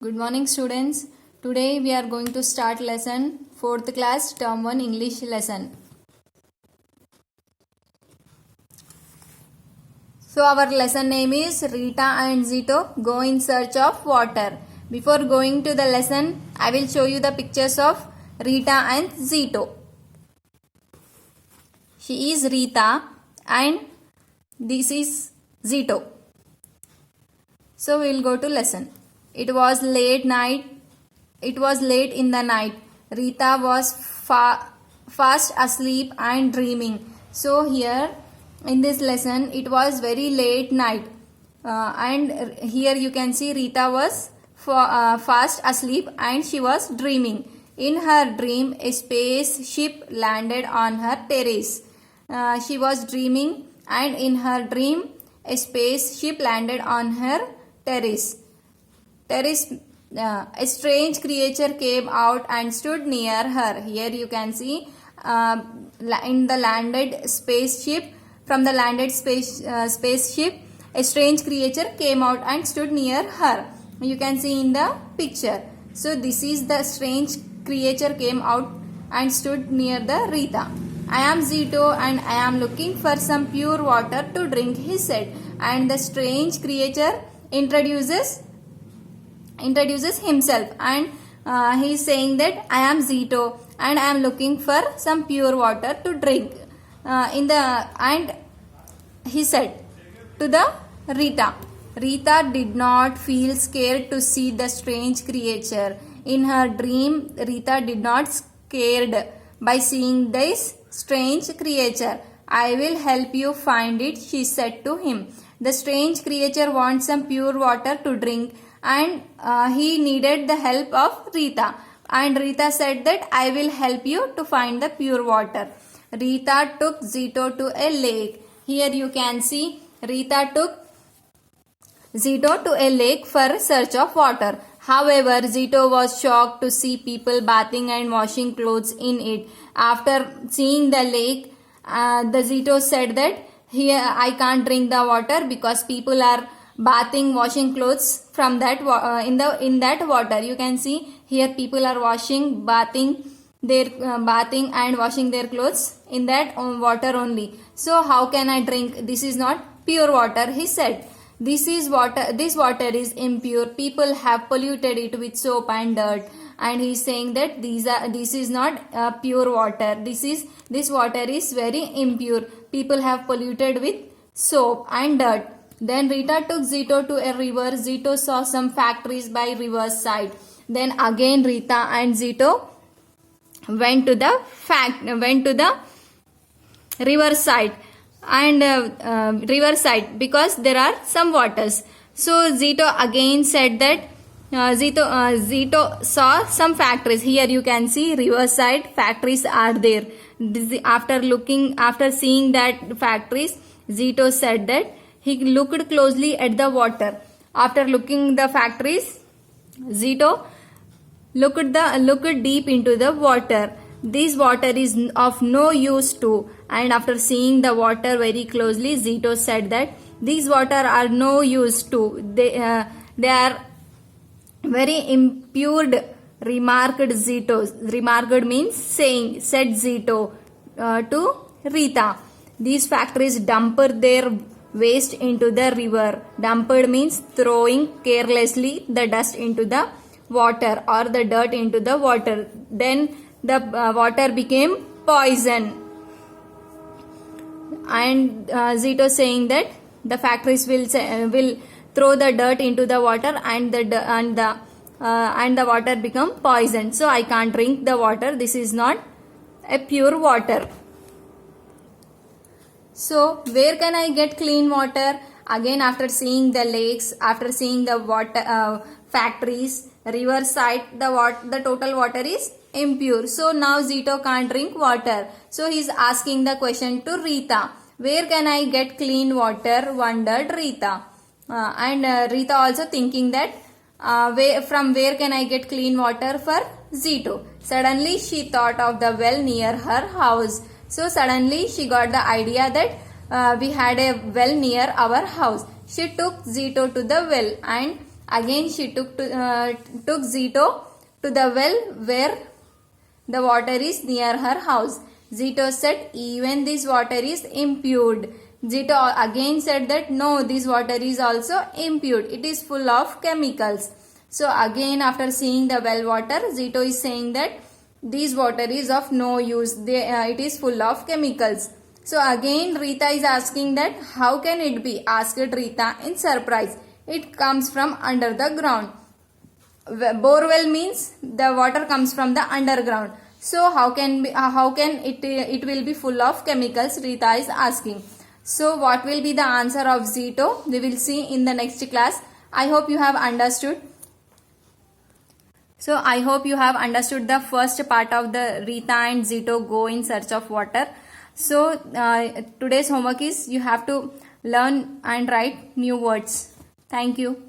Good morning students. Today we are going to start lesson 4th class term 1 English lesson. So our lesson name is Rita and Zito go in search of water. Before going to the lesson, I will show you the pictures of Rita and Zito. She is Rita and this is Zito. So we will go to lesson. It was late in the night. Rita was fast asleep and dreaming. So here in this lesson it was very late night and here you can see Rita was fast asleep and she was dreaming. In her dream a spaceship landed on her terrace. She was dreaming and in her dream a spaceship landed on her terrace. A strange creature came out and stood near her. Here you can see in the landed spaceship, from the landed spaceship, a strange creature came out and stood near her. You can see in the picture. So this is the strange creature came out and stood near the Rita. I am Zito and I am looking for some pure water to drink, he said. And the strange creature introduces himself and he is saying that I am Zito and I am looking for some pure water to drink. And he said to the Rita. Rita did not feel scared to see the strange creature. In her dream, Rita did not scared by seeing this strange creature. I will help you find it, she said to him. The strange creature wants some pure water to drink and he needed the help of Rita. And Rita said that I will help you to find the pure water. Rita took Zito to a lake. Here you can see Rita took Zito to a lake for search of water. However, Zito was shocked to see people bathing and washing clothes in it. After seeing the lake, the Zito said that here I can't drink the water because people are bathing, washing clothes from that in that water. You can see here people are bathing and washing their clothes in that water only. So how can I drink? This is not pure water, he said. This water is impure. People have polluted it with soap and dirt. And he is saying that this is not pure water. This water is very impure. People have polluted with soap and dirt. Then Rita took Zito to a river. Zito saw some factories by river's side. Then again Rita and Zito went to the riverside and riverside because there are some waters. So Zito again said that Zito saw some factories. Here you can see riverside factories are there. After seeing that factories, Zito said that he looked closely at the water. After looking the factories, Zito looked deep into the water. This water is of no use to. And after seeing the water very closely, Zito said that these water are no use to. They are very impure, remarked Zito. Remarked means saying, said Zito to Rita. These factories dumped their waste into the river. Dumped means throwing carelessly the dust into the water or the dirt into the water. Then the water became poison. And Zito saying that the factories will throw the dirt into the water and the water become poison. So I can't drink the water. This is not a pure water. So where can I get clean water? Again, after seeing the lakes, after seeing the water factories, riverside, the total water is impure. So now Zito can't drink water. So he is asking the question to Rita. Where can I get clean water? Wondered Rita. And Rita also thinking that from where can I get clean water for Zito? Suddenly she thought of the well near her house. So suddenly she got the idea that we had a well near our house. She took Zito to the well and Again she took Zito to the well where the water is near her house. Zito said, even this water is impure. Zito again said that no, this water is also impure. It is full of chemicals. So again, after seeing the well water, Zito is saying that this water is of no use. It is full of chemicals. So again Rita is asking that how can it be? Asked Rita in surprise. It comes from under the ground. Borewell means the water comes from the underground. So how can it will be full of chemicals? Rita is asking. So what will be the answer of Zito? We will see in the next class. I hope you have understood. So I hope you have understood the first part of the Rita and Zito go in search of water. So today's homework is you have to learn and write new words. Thank you.